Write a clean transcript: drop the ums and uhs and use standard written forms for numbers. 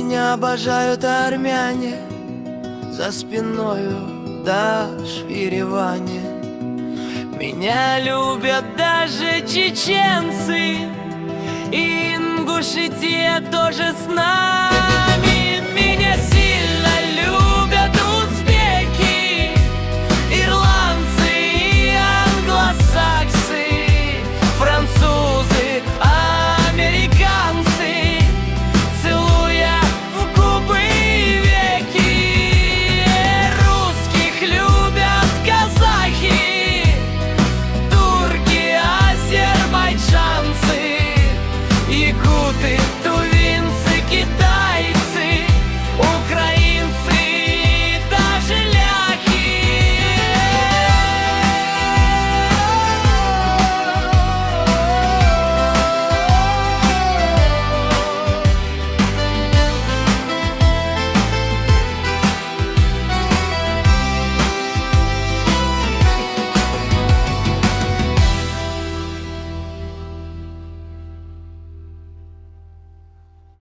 Меня обожают армяне, за спиною дашь в Ереване. Меня любят даже чеченцы, и Ингушетия тоже с нами.